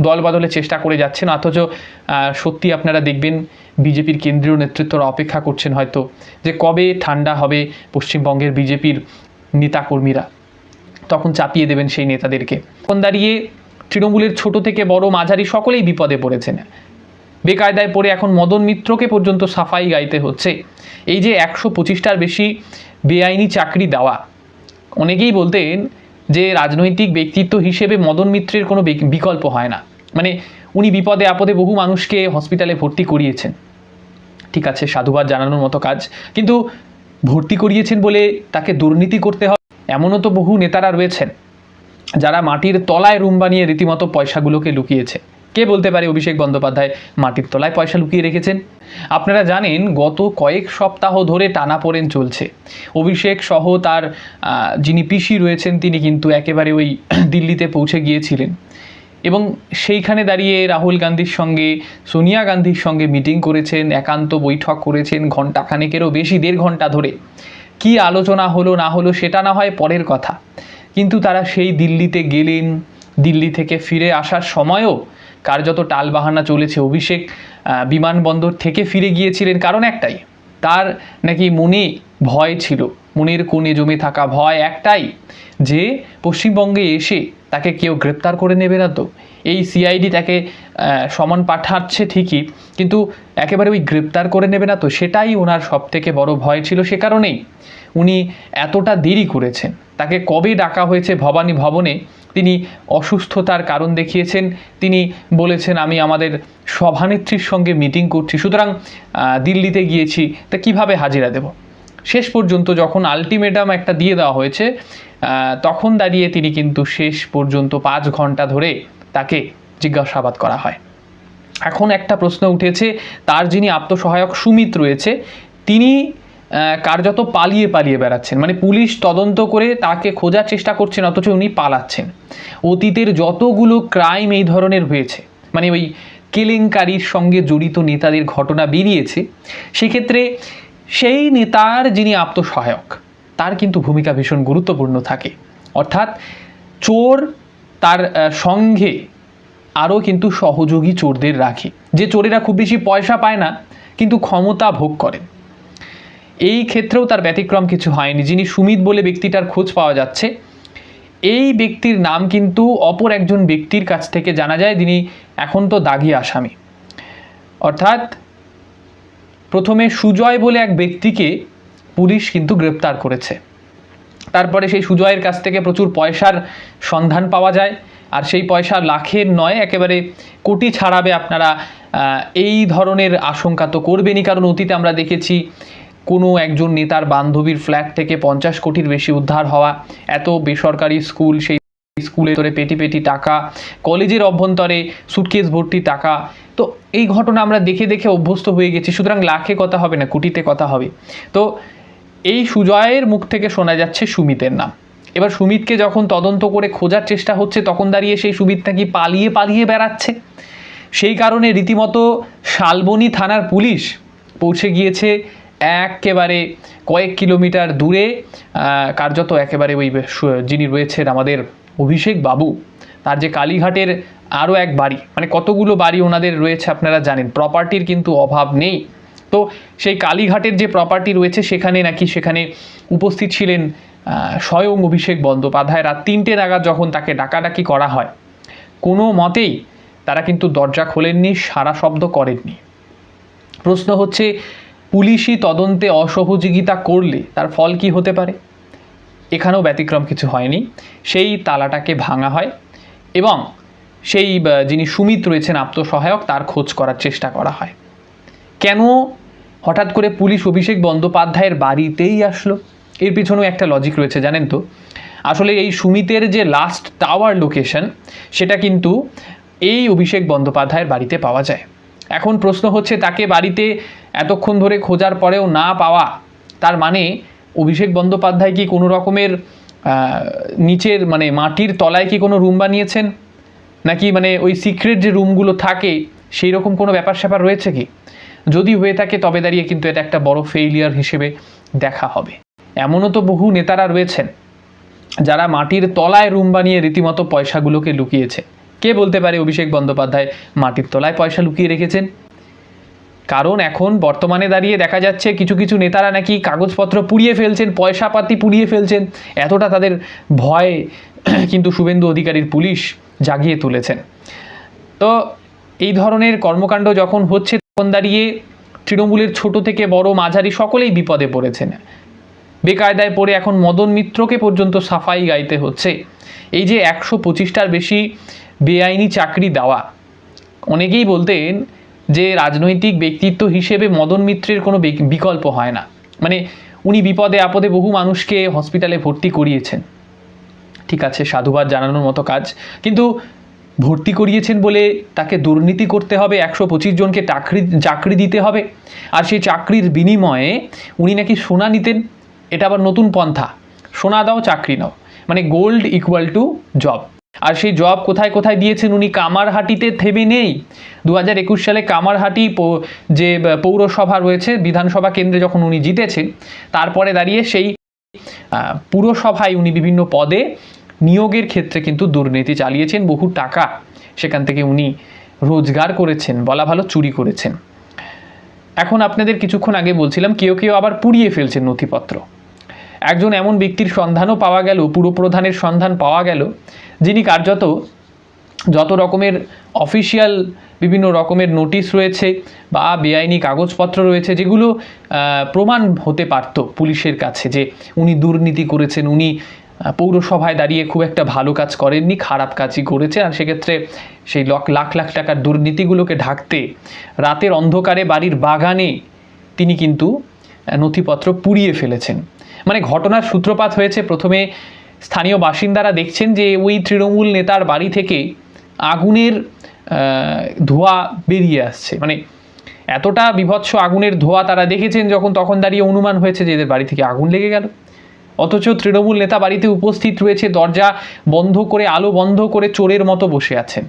দল বদলের চেষ্টা করে যাচ্ছেন, অথচ সত্যি আপনারা দেখবেন বিজেপির কেন্দ্রীয় নেতৃত্বরা অপেক্ষা করছেন হয়তো যে কবে ঠান্ডা হবে পশ্চিমবঙ্গের বিজেপির নেতাকর্মীরা, তখন চাপিয়ে দেবেন সেই নেতাদেরকে। এখন দাঁড়িয়ে তৃণমূলের ছোট থেকে বড় মাঝারি সকলেই বিপদে পড়েছেন। বেকায়দায় পড়ে এখন মদন মিত্রকে পর্যন্ত সাফাই গাইতে হচ্ছে। এই যে 125টার বেশি বেআইনি চাকরি দেওয়া, অনেকেই বলতেন যে রাজনৈতিক ব্যক্তিত্ব হিসেবে মদন মিত্রের কোনো বিকল্প হয় না, মানে উনি বিপদে আপদে বহু মানুষকে হসপিটালে ভর্তি করিয়েছেন, ঠিক আছে, সাধুবাদ জানানোর মতো কাজ, কিন্তু ভর্তি করিয়েছেন বলে তাকে দুর্নীতি করতে হবে এমনও তো বহু নেতারা রয়েছেন যারা মাটির তলায় রুম বানিয়ে রীতিমতো পয়সাগুলোকে লুকিয়েছে। কে বলতে পারে অভিষেক বন্দ্যোপাধ্যায় মাটির তলায় পয়সা লুকিয়ে রেখেছেন? আপনারা জানেন গত কয়েক সপ্তাহ ধরে টানাপোড়েন চলছে। অভিষেক সহ তার যিনি পিসি রয়েছেন তিনি কিন্তু একেবারে ওই দিল্লিতে পৌঁছে গিয়েছিলেন এবং সেইখানে দাঁড়িয়ে রাহুল গান্ধীর সঙ্গে সোনিয়া গান্ধীর সঙ্গে মিটিং করেছেন, একান্ত বৈঠক করেছেন ঘণ্টাখানেকেরও বেশি, 1.5 ঘন্টা ধরে। কি আলোচনা হলো না হলো সেটা না হয় পরের কথা, কিন্তু তারা সেই দিল্লিতে গেলেন, দিল্লি থেকে ফিরে আসার সময়ও কার্যত টালবাহানা চলেছে। অভিষেক বিমানবন্দর থেকে ফিরে গিয়েছিলেন কারণ একটাই, তার নাকি মনে ভয় ছিল, মনের কোণে জমে থাকা ভয় একটাই যে পশ্চিমবঙ্গে এসে তাকে কেউ গ্রেপ্তার করে নেবে না তো। এই সিআইডি তাকে সমন পাঠাচ্ছে ঠিকই, কিন্তু একেবারে ওই গ্রেপ্তার করে নেবে না তো, সেটাই ওনার সবথেকে বড় ভয় ছিল। সে কারণেই উনি এতটা দেরি করেছেন। তাকে কবে ডাকা হয়েছে ভবানী ভবনে, তিনি অসুস্থতার কারণ দেখিয়েছেন, তিনি বলেছেন আমি আমাদের সভানেত্রীর সঙ্গে মিটিং করছি, সুতরাং দিল্লিতে গিয়েছি, তা কিভাবে হাজিরা দেব। শেষ পর্যন্ত যখন আলটিমেটাম একটা দিয়ে দেওয়া হয়েছে তখন দাঁড়িয়ে তিনি কিন্তু শেষ পর্যন্ত 5 ঘন্টা ধরে তাকে জিজ্ঞাসাবাদ করা হয়। এখন একটা প্রশ্ন উঠেছে, তার যিনি আত্মসহায়ক সুমিত রয়েছে তিনি কার্যত পালিয়ে পালিয়ে বেড়াচ্ছেন, মানে পুলিশ তদন্ত করে তাকে খোঁজার চেষ্টা করছেন অথচ উনি পালাচ্ছেন। অতীতের যতগুলো ক্রাইম এই ধরনের হয়েছে, মানে ওই কেলেঙ্কারির সঙ্গে জড়িত নেতাদের ঘটনা বেরিয়েছে, সেক্ষেত্রে সেই নেতার যিনি আত্মসহায়ক তার কিন্তু ভূমিকা ভীষণ গুরুত্বপূর্ণ থাকে। অর্থাৎ চোর তার সঙ্গে আরও কিন্তু সহযোগী চোরদের রাখে, যে চোরেরা খুব বেশি পয়সা পায় না কিন্তু ক্ষমতা ভোগ করে। এই ক্ষেত্রেও তার ব্যতিক্রম কিছু হয়নি। যিনি সুমিত বলে ব্যক্তিটার খোঁজ পাওয়া যাচ্ছে, এই ব্যক্তির নাম কিন্তু অপর একজন ব্যক্তির কাছ থেকে জানা যায়, যিনি এখন তো দাগি আসামি। অর্থাৎ প্রথমে সুজয় বলে এক ব্যক্তিকে পুলিশ কিন্তু গ্রেপ্তার করেছে, তারপরে সেই সুজয়ের কাছ থেকে প্রচুর পয়সার সন্ধান পাওয়া যায়, আর সেই পয়সা লাখের নয় একেবারে কোটি ছাড়াবে আপনারা এই ধরনের আশঙ্কা তো করবেনই, কারণ অতীতে আমরা দেখেছি কোনো একজন নেতার বান্ধবীর ফ্ল্যাট থেকে 50 কোটির বেশি উদ্ধার হওয়া, এত বেসরকারি স্কুল, সেই স্কুলে ধরে পেটি পেটি টাকা, কলেজের অভ্যন্তরে সুটকেস ভর্তি টাকা, তো এই ঘটনা আমরা দেখে দেখে অভ্যস্ত হয়ে গেছি। সুতরাং লাখে কথা হবে না, কোটিতে কথা হবে। তো এই সুজয়ের মুখ থেকে শোনা যাচ্ছে সুমিতের নাম। এবার সুমিতকে যখন তদন্ত করে খোঁজার চেষ্টা হচ্ছে তখন দাঁড়িয়ে সেই সুমিত নাকি পালিয়ে পালিয়ে বেড়াচ্ছে। সেই কারণে রীতিমতো শালবনী থানার পুলিশ পৌঁছে গিয়েছে একেবারে কয়েক কিলোমিটার দূরে, কার্যত একেবারে ওই যিনি রয়েছেন আমাদের অভিষেক বাবু, তার যে কালীঘাটের আরও এক বাড়ি, মানে কতগুলো বাড়ি ওনাদের রয়েছে আপনারা জানেন, প্রপার্টির কিন্তু অভাব নেই। তো সেই কালীঘাটের যে প্রপার্টি রয়েছে সেখানে নাকি সেখানে উপস্থিত ছিলেন স্বয়ং অভিষেক বন্দ্যোপাধ্যায়। রাত 3টে নাগাদ যখন তাকে ডাকাডাকি করা হয়, কোনো মতেই তারা কিন্তু দরজা খোলেননি, সারা শব্দ করেননি। প্রশ্ন হচ্ছে, পুলিশি তদন্তে অসহযোগিতা করলে তার ফল কি হতে পারে? এখানেও ব্যতিক্রম কিছু হয়নি। সেই তালাটাকে ভাঙা হয় এবং সেই যিনি সুমিত রয়েছেন আত্মসহায়ক তার খোঁজ করার চেষ্টা করা হয়। কেন হঠাৎ করে পুলিশ অভিষেক বন্দ্যোপাধ্যায়ের বাড়িতেই আসলো? এর পিছনেও একটা লজিক রয়েছে জানেন তো। আসলে এই সুমিতের যে লাস্ট টাওয়ার লোকেশন সেটা কিন্তু এই অভিষেক বন্দ্যোপাধ্যায়ের বাড়িতে পাওয়া যায়। এখন প্রশ্ন হচ্ছে, তাকে বাড়িতে এতক্ষণ ধরে খোঁজার পরেও না পাওয়া, তার মানে অভিষেক বন্দ্যোপাধ্যায় কি কোনো রকমের নিচের মানে মাটির তলায় কি কোনো রুম বানিয়েছেন, নাকি মানে ওই সিক্রেট যে রুমগুলো থাকে সেই রকম কোনো ব্যাপার স্যাপার রয়েছে কি? যদি হয়ে থাকে তবে দাঁড়িয়ে কিন্তু এটা একটা বড় ফেইলিয়ার হিসেবে দেখা হবে। এমনও তো বহু নেতারা রয়েছেন যারা মাটির তলায় রুম বানিয়ে রীতিমতো পয়সাগুলোকে লুকিয়েছে। কে বলতে পারে অভিষেক বন্দ্যোপাধ্যায় মাটির তলায় পয়সা লুকিয়ে রেখেছেন? কারণ এখন বর্তমানে দাঁড়িয়ে দেখা যাচ্ছে কিছু কিছু নেতারা নাকি কাগজপত্র পুড়িয়ে ফেলছেন, পয়সাপাতি পুড়িয়ে ফেলছেন, এতটা তাদের ভয় কিন্তু শুভেন্দু অধিকারীর পুলিশ জাগিয়ে তুলেছেন। তো এই ধরনের কর্মকাণ্ড যখন হচ্ছে তখন দাঁড়িয়ে তৃণমূলের ছোট থেকে বড় মাঝারি সকলেই বিপদে পড়েছেন। বেকায়দায় পড়ে এখন মদন মিত্রকে পর্যন্ত সাফাই গাইতে হচ্ছে। এই যে 125টার বেশি বেআইনি চাকরি দেওয়া, অনেকেই বলতেন যে রাজনৈতিক ব্যক্তিত্ব হিসেবে মদন মিত্রের কোনো বিকল্প হয় না, মানে উনি বিপদে আপদে বহু মানুষকে হসপিটালে ভর্তি করিয়েছেন, ঠিক আছে, সাধুবাদ জানানোর মতো কাজ, কিন্তু ভর্তি করিয়েছেন বলে তাকে দুর্নীতি করতে হবে, 125 জনকে চাকরি দিতে হবে, আর সেই চাকরির বিনিময়ে উনি নাকি সোনা নিতেন। এটা আবার নতুন পন্থা, সোনা দাও চাকরি নাও, মানে গোল্ড ইকুয়াল টু জব। আর সেই জব কোথায় কোথায় দিয়েছেন উনি? কামারহাটিতে থেমে নেই। 2021 সালে কামারহাটি যে পৌরসভা রয়েছে, বিধানসভা কেন্দ্রে যখন উনি জিতেছেন, তারপরে দাঁড়িয়ে সেই পুরসভায় উনি বিভিন্ন পদে নিয়োগের ক্ষেত্রে কিন্তু দুর্নীতি চালিয়েছেন, বহু টাকা সেখান থেকে উনি রোজগার করেছেন, বলা ভালো চুরি করেছেন। এখন আপনাদের কিছুক্ষণ আগে বলছিলাম কেউ কেউ আবার পুড়িয়ে ফেলছেন নথিপত্র। একজন এমন ব্যক্তির সন্ধানও পাওয়া গেল, পুরপ্রধানের সন্ধান পাওয়া গেল, যিনি কার্যত যত রকমের অফিসিয়াল বিভিন্ন রকমের নোটিশ রয়েছে বা বেআইনি কাগজপত্র রয়েছে, যেগুলো প্রমাণ হতে পারত পুলিশের কাছে যে উনি দুর্নীতি করেছেন, উনি পৌরসভায় দাঁড়িয়ে খুব একটা ভালো কাজ করেননি, খারাপ কাজই করেছেন, আর সেক্ষেত্রে সেই লাখ লাখ টাকার দুর্নীতিগুলোকে ঢাকতে রাতের অন্ধকারে বাড়ির বাগানে তিনি কিন্তু নথিপত্র পুড়িয়ে ফেলেছেন। মানে ঘটনার সূত্রপাত হয়েছে, প্রথমে স্থানীয় বাসিন্দারা দেখছেন যে ওই তৃণমূল নেতার বাড়ি থেকে আগুনের ধোঁয়া বেরিয়ে আসছে, মানে এতটা বিভৎস আগুনের ধোঁয়া তারা দেখেছেন যখন, তখন দাঁড়িয়ে অনুমান হয়েছে যে এদের বাড়ি থেকে আগুন লেগে গেল। অথচ তৃণমূল নেতা বাড়িতে উপস্থিত রয়েছে, দরজা বন্ধ করে, আলো বন্ধ করে চোরের মতো বসে আছেন।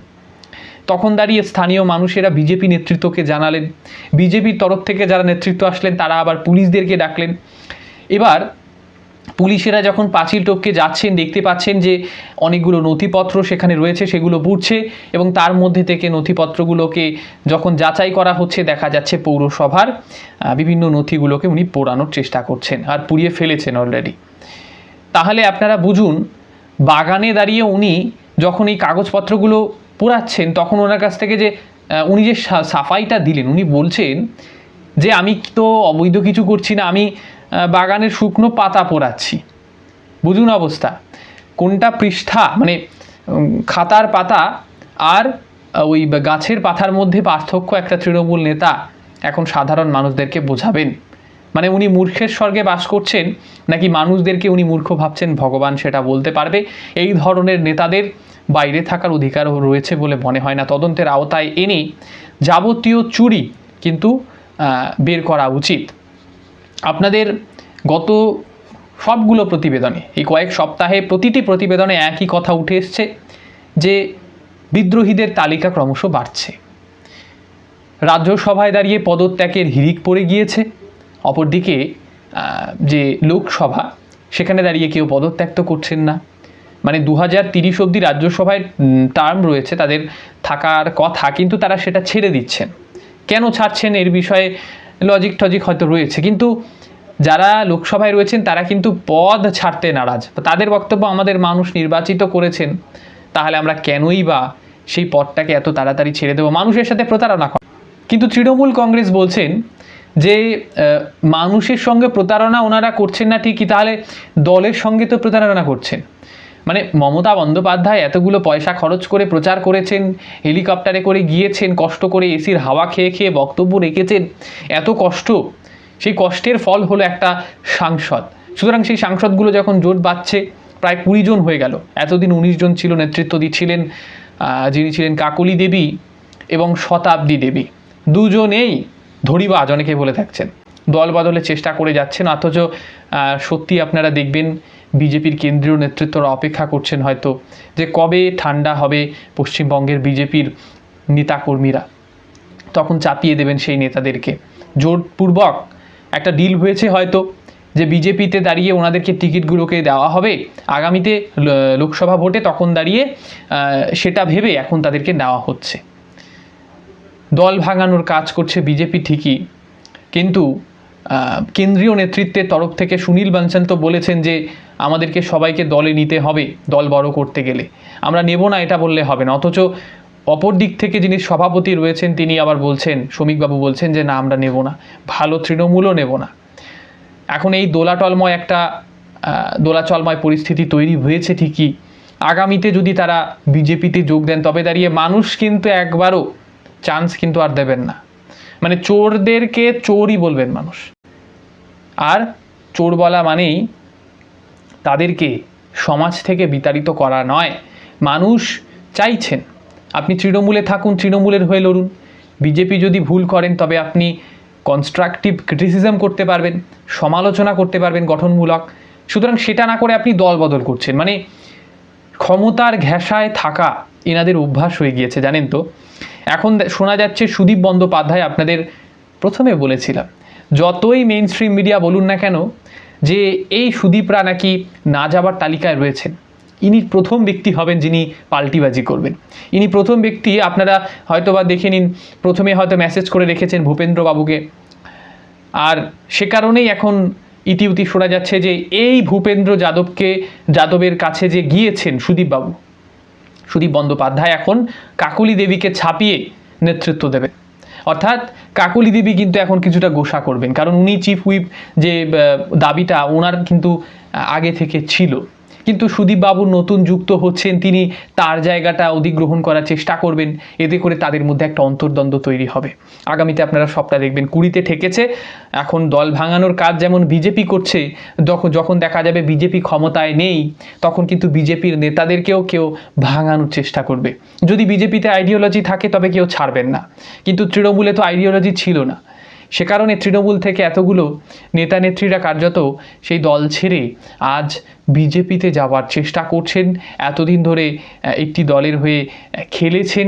তখন দাঁড়িয়ে স্থানীয় মানুষেরা বিজেপি নেতৃত্বকে জানালেন, বিজেপির তরফ থেকে যারা নেতৃত্ব আসলেন তারা আবার পুলিশদেরকে ডাকলেন। এবার পুলিশেরা যখন পাঁচিল টপকে যাচ্ছেন, দেখতে পাচ্ছেন যে অনেকগুলো নথিপত্র সেখানে রয়েছে, সেগুলো পুড়ছে, এবং তার মধ্যে থেকে নথিপত্রগুলোকে যখন যাচাই করা হচ্ছে দেখা যাচ্ছে পৌরসভার বিভিন্ন নথিগুলোকে উনি পোড়ানোর চেষ্টা করছেন আর পুড়িয়ে ফেলেছেন অলরেডি। তাহলে আপনারা বুঝুন, বাগানে দাঁড়িয়ে উনি যখন এই কাগজপত্রগুলো পোড়াচ্ছেন তখন ওনার কাছ থেকে যে উনি যে সাফাইটা দিলেন, উনি বলছেন যে আমি তো অবৈধ কিছু করছি না, আমি বাগানের শুকনো পাতা পোড়াচ্ছি। বুঝুন অবস্থা, কোনটা পৃষ্ঠা, মানে খাতার পাতা আর ওই গাছের পাতার মধ্যে পার্থক্য একটা তৃণমূল নেতা এখন সাধারণ মানুষদেরকে বোঝাবেন। মানে উনি মূর্খের স্বর্গে বাস করছেন নাকি মানুষদেরকে উনি মূর্খ ভাবছেন, ভগবান সেটা বলতে পারবে। এই ধরনের নেতাদের বাইরে থাকার অধিকার রয়েছে বলে মনে হয় না। তদন্তের আওতায় এনে যাবতীয় চুরি কিন্তু বের করা উচিত। আপনাদের গত সবগুলো প্রতিবেদনে, এই কয়েক সপ্তাহে প্রতিটি প্রতিবেদনে একই কথা উঠে এসছে যে বিদ্রোহীদের তালিকা ক্রমশ বাড়ছে। রাজ্যসভায় দাঁড়িয়ে পদত্যাগের হিড়িক পড়ে গিয়েছে, অপরদিকে যে লোকসভা সেখানে দাঁড়িয়ে কেউ পদত্যাগ তো করছেন না। মানে 2030 অবধি রাজ্যসভায় টার্ম রয়েছে তাদের থাকার কথা, কিন্তু তারা সেটা ছেড়ে দিচ্ছেন। কেন ছাড়ছেন এর বিষয়ে লজিক টজিক হয়তো রয়েছে, কিন্তু যারা লোকসভায় রয়েছেন তারা কিন্তু পদ ছাড়তে নারাজ। তাদের বক্তব্য, আমাদের মানুষ নির্বাচিত করেছেন, তাহলে আমরা কেনই বা সেই পদটাকে এত তাড়াতাড়ি ছেড়ে দেবো, মানুষের সাথে প্রতারণা করে। কিন্তু তৃণমূল কংগ্রেস বলছেন যে মানুষের সঙ্গে প্রতারণা ওনারা করছেন না ঠিকই, তাহলে দলের সঙ্গে তো প্রতারণা করছেন। মানে মমতা বন্দ্যোপাধ্যায় এতগুলো পয়সা খরচ করে প্রচার করেছেন, হেলিকপ্টারে করে গিয়েছেন, কষ্ট করে এসির হাওয়া খেয়ে খেয়ে বক্তব্য রেখেছেন, এত কষ্ট, সেই কষ্টের ফল হলো একটা সাংসদ। সুতরাং সেই সাংসদগুলো যখন জোট বাঁধছে, প্রায় 20 জন হয়ে গেল, এতদিন 19 জন ছিল, নেতৃত্ব দিচ্ছিলেন যিনি ছিলেন কাকলি দেবী এবং শতাব্দী দেবী, দুজনেই ধরিবাজ অনেকে বলে থাকছেন, দল বদলের চেষ্টা করে যাচ্ছেন। অথচ সত্যি আপনারা দেখবেন বিজেপির কেন্দ্রীয় নেতৃত্বরা অপেক্ষা করছেন হয়তো যে কবে ঠান্ডা হবে পশ্চিমবঙ্গের বিজেপির নেতাকর্মীরা, তখন চাপিয়ে দেবেন সেই নেতাদেরকে। জোরপূর্বক একটা ডিল হয়েছে হয়তো, যে বিজেপিতে দাঁড়িয়ে ওনাদেরকে টিকিটগুলোকে দেওয়া হবে আগামীতে লোকসভা ভোটে, তখন দাঁড়িয়ে সেটা ভেবে এখন তাদেরকে দেওয়া হচ্ছে। দল ভাঙানোর কাজ করছে বিজেপি ঠিকই, কিন্তু কেন্দ্রীয় নেতৃত্বের তরফ থেকে সুনীল বানসাল তো বলেছেন যে আমাদেরকে সবাইকে দলে নিতে হবে দল বড় করতে গেলে, আমরা নেব না এটা বললে হবে না। অথচ অপর দিক থেকে যিনি সভাপতি রয়েছেন তিনি আবার বলছেন, শ্রমিকবাবু বলছেন যে না আমরা নেব না, ভালো তৃণমূলও নেব না। এখন এই দোলাচলময় পরিস্থিতি তৈরি হয়েছে ঠিকই, আগামীতে যদি তারা বিজেপিতে যোগ দেন তবে দাঁড়িয়ে মানুষ কিন্তু একবারও চান্স কিন্তু আর দেবেন না। মানে চোরদেরকে চোরই বলবেন মানুষ, আর চোর বলা মানেই তাদেরকে সমাজ থেকে বিতাড়িত করা নয়। মানুষ চাইছেন আপনি তৃণমূলে থাকুন, তৃণমূলের হয়ে লড়ুন। বিজেপি যদি ভুল করেন তবে আপনি কনস্ট্রাকটিভ ক্রিটিসিজম করতে পারবেন, সমালোচনা করতে পারবেন গঠনমূলক। সুতরাং সেটা না করে আপনি দল বদল করছেন, মানে ক্ষমতার ঘেঁষায় থাকা এনাদের অভ্যাস হয়ে গিয়েছে জানেন তো। এখন শোনা যাচ্ছে সুদীপ বন্দ্যোপাধ্যায়, আপনাদের প্রথমে বলেছিলাম যতই মেইন স্ট্রিম মিডিয়া বলুন না কেন যে এই সুদীপরা নাকি না যাবার তালিকায় রয়েছেন, ইনি প্রথম ব্যক্তি হবেন যিনি পাল্টিবাজি করবেন। ইনি প্রথম ব্যক্তি, আপনারা হয়তো বা দেখে নিন, প্রথমে হয়তো মেসেজ করে রেখেছেন ভূপেন্দ্র বাবুকে, আর সে কারণেই এখন ইতিউতি শোনা যাচ্ছে যে এই ভূপেন্দ্র যাদবের কাছে যে গিয়েছেন সুদীপ বন্দ্যোপাধ্যায় এখন কাকলি দেবীকে ছাপিয়ে নেতৃত্ব দেবেন। অর্থাৎ কাকলি দেবী কিন্তু এখন কিছুটা গোসা করবেন, কারণ উনি চিফ হুইপ যে দাবিটা ওনার কিন্তু আগে থেকে ছিল, কিন্তু সুদীপবাবু নতুন যুক্ত হচ্ছেন, তিনি তার জায়গাটা অধিগ্রহণ করার চেষ্টা করবেন, এতে করে তাদের মধ্যে একটা অন্তর্দ্বন্দ্ব তৈরি হবে। আগামীতে আপনারা সবটা দেখবেন, 20-তে ঠেকেছে, এখন দল ভাঙানোর কাজ যেমন বিজেপি করছে, যখন দেখা যাবে বিজেপি ক্ষমতায় নেই তখন কিন্তু বিজেপির নেতাদেরকেও কেউ ভাঙানোর চেষ্টা করবে। যদি বিজেপিতে আইডিওলজি থাকে তবে কেউ ছাড়বেন না, কিন্তু তৃণমূলে তো আইডিওলজি ছিল না, সে কারণে তৃণমূল থেকে এতগুলো নেতা নেত্রীরা কার্যত সেই দল ছেড়ে আজ বিজেপিতে যাওয়ার চেষ্টা করছেন। এতদিন ধরে একটি দলের হয়ে খেলেছেন,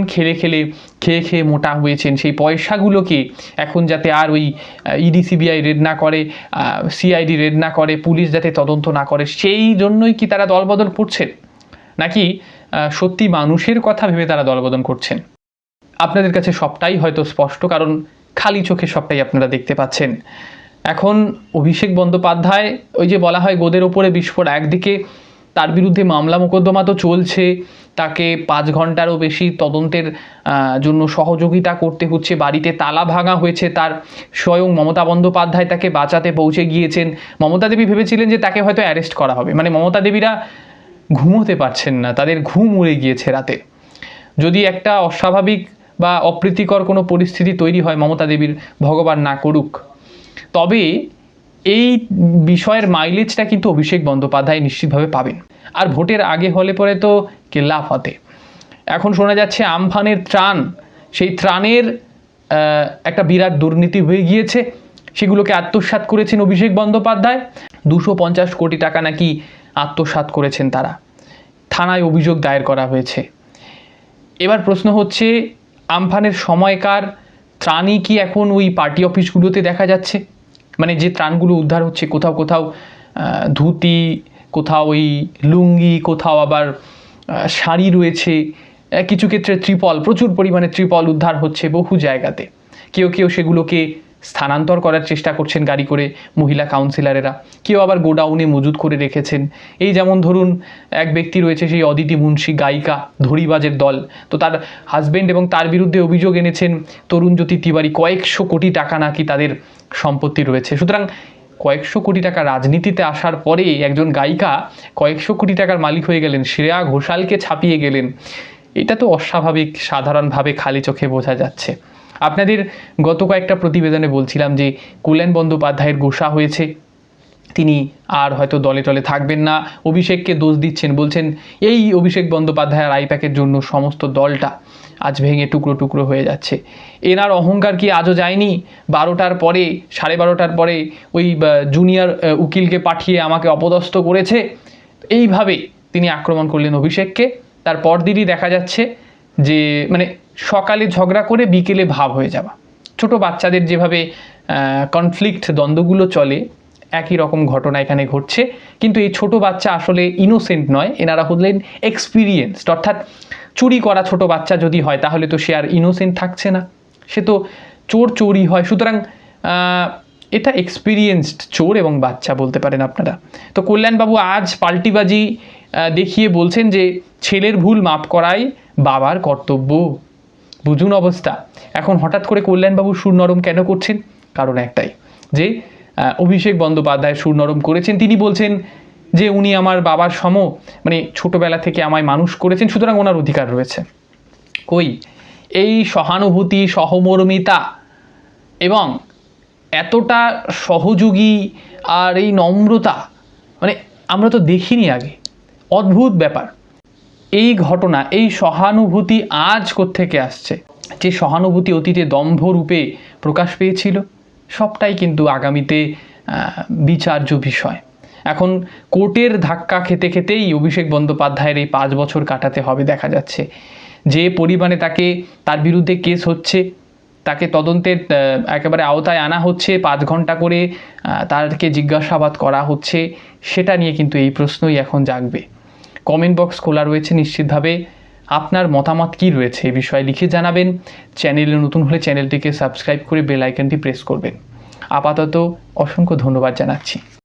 খেয়ে মোটা হয়েছেন, সেই পয়সাগুলোকে এখন যাতে আর ওই ইডি সিবিআই রেড না করে, সিআইডি রেড না করে, পুলিশ যাতে তদন্ত না করে, সেই জন্যই কি তারা দলবদল করছেন, নাকি সত্যি মানুষের কথা ভেবে তারা দলবদল করছেন? আপনাদের কাছে সবটাই হয়তো স্পষ্ট, কারণ খালি চোখে সবটাই আপনারা দেখতে পাচ্ছেন। এখন অভিষেক বন্দ্যোপাধ্যায়, ওই যে বলা হয় গোদের ওপরে বিস্ফোরণ, একদিকে তার বিরুদ্ধে মামলা মোকদ্দমা তো চলছে, তাকে 5 ঘন্টারও বেশি তদন্তের জন্য সহযোগিতা করতে হচ্ছে, বাড়িতে তালা ভাঙা হয়েছে তার, স্বয়ং মমতা বন্দ্যোপাধ্যায় তাকে বাঁচাতে পৌঁছে গিয়েছেন। মমতা দেবী ভেবেছিলেন যে তাকে হয়তো অ্যারেস্ট করা হবে, মানে মমতা দেবীরা ঘুমোতে পারছেন না, তাদের ঘুম উড়ে গিয়েছে রাতে। যদি একটা অস্বাভাবিক বা অপ্রীতিকর কোনো পরিস্থিতি তৈরি হয়, মমতা দেবীর ভগবান না করুক, তবে এই বিষয়ের মাইলেজটা কিন্তু অভিষেক বন্দ্যোপাধ্যায় নিশ্চিতভাবে পাবেন। আর ভোটের আগে হলে পরে তো কেল্লা ফতে। এখন শোনা যাচ্ছে আমফানের ত্রাণ, সেই ত্রাণের একটা বিরাট দুর্নীতি হয়ে গিয়েছে, সেগুলোকে আত্মসাৎ করেছেন অভিষেক বন্দ্যোপাধ্যায়। 250 কোটি টাকা নাকি আত্মসাৎ করেছেন তারা, থানায় অভিযোগ দায়ের করা হয়েছে। এবার প্রশ্ন হচ্ছে, আমফানের সময়কার ত্রাণই কি এখন ওই পার্টি অফিসগুলোতে দেখা যাচ্ছে? মানে যে ত্রাণগুলো উদ্ধার হচ্ছে, কোথাও ধুতি, কোথাও ওই লুঙ্গি, কোথাও আবার শাড়ি রয়েছে, কিছু ক্ষেত্রে ত্রিপল, প্রচুর পরিমাণে ত্রিপল উদ্ধার হচ্ছে বহু জায়গাতে। কেউ সেগুলোকে স্থানান্তর করার চেষ্টা করছেন গাড়ি করে মহিলা কাউন্সিলরেরা, কেউ আবার গোডাউনে মজুত করে রেখেছেন। এই যেমন ধরুন এক ব্যক্তি রয়েছে, সেই অদিতি মুন্সি, গায়িকা, ধড়িবাজের দল, তো তার হাজব্যান্ড এবং তার বিরুদ্ধে অভিযোগ এনেছেন তরুণজ্যোতি তিওয়ারি, কয়েকশো কোটি টাকা নাকি তাদের সম্পত্তি রয়েছে। সুতরাং কয়েকশো কোটি টাকা রাজনীতিতে আসার পরে একজন গায়িকা কয়েকশো কোটি টাকার মালিক হয়ে গেলেন, শ্রেয়া ঘোষালকে ছাপিয়ে গেলেন, এটা তো অস্বাভাবিক, সাধারণভাবে খালি চোখে বোঝা যাচ্ছে। আপনাদের গত কয়েকটা প্রতিবেদনে বলছিলাম যে কল্যাণ বন্দ্যোপাধ্যায়ের গোসা হয়েছে, তিনি আর হয়তো দলে টলে থাকবেন না। অভিষেককে দোষ দিচ্ছেন, বলছেন এই অভিষেক বন্দ্যোপাধ্যায়ের আইপ্যাকের জন্য সমস্ত দলটা আজ ভেঙে টুকরো টুকরো হয়ে যাচ্ছে। এনার অহংকার কি আজও যায়নি? 12টার পরে, 12:30টার পরে ওই জুনিয়র উকিলকে পাঠিয়ে আমাকে অপদস্থ করেছে, এইভাবে তিনি আক্রমণ করলেন অভিষেককে। তার পরদিনই দেখা যাচ্ছে যে মানে সকালে ঝগড়া করে বিকেলে ভাব হয়ে যাওয়া। ছোট বাচ্চাদের যেভাবে কনফ্লিক্ট, দ্বন্দ্বগুলো চলে, একই রকম ঘটনা এখানে ঘটছে। কিন্তু এই ছোট বাচ্চা আসলে ইনোসেন্ট নয়, এনারা হলেন এক্সপিরিয়েন্সড, অর্থাৎ চুরি করা ছোট বাচ্চা যদি হয় তাহলে তো সে আর ইনোসেন্ট থাকছে না, সে তো চোরই হয়। সুতরাং এটা এক্সপিরিয়েন্সড চোর এবং বাচ্চা বলতে পারেন আপনারা। তো কল্যাণবাবু আজ পাল্টিবাজি দেখিয়ে বলছেন যে ছেলের ভুল মাপ করাই বাবার কর্তব্য। বুঝুন অবস্থা। এখন হঠাৎ করে কল্যাণবাবু সুর নরম কেন করছেন? কারণ একটাই, যে অভিষেক বন্দ্যোপাধ্যায় সুর নরম করেছেন। তিনি বলছেন যে উনি আমার বাবার সম, মানে ছোটবেলা থেকে আমায় মানুষ করেছেন, সুতরাং ওনার অধিকার রয়েছে। কই এই সহানুভূতি, সহমর্মিতা এবং এতটা সহযোগী আর এই নম্রতা, মানে আমরা তো দেখিনি আগে। অদ্ভুত ব্যাপার। এই ঘটনা, এই সহানুভূতি আজ কোত্থেকে আসছে? যে সহানুভূতি অতীতে দম্ভ রূপে প্রকাশ পেয়েছিল, সবটাই কিন্তু আগামীতে বিচার্য বিষয়। এখন কোর্টের ধাক্কা খেতে খেতেই অভিষেক বন্দ্যোপাধ্যায়ের এই 5 বছর কাটাতে হবে দেখা যাচ্ছে। যে পরিমাণে তার বিরুদ্ধে কেস হচ্ছে, তাকে তদন্তের একেবারে আওতায় আনা হচ্ছে, 5 ঘন্টা করে তাকে জিজ্ঞাসাবাদ করা হচ্ছে, সেটা নিয়ে কিন্তু এই প্রশ্নই এখন জাগবে। কমেন্ট বক্স খোলা রয়েছে, নিশ্চিতভাবে আপনার মতামত কী রয়েছে এই বিষয়ে লিখে জানাবেন। চ্যানেলে নতুন হলে চ্যানেলটিকে সাবস্ক্রাইব করে বেল আইকনটি প্রেস করবেন। আপাতত অসংখ্য ধন্যবাদ জানাচ্ছি।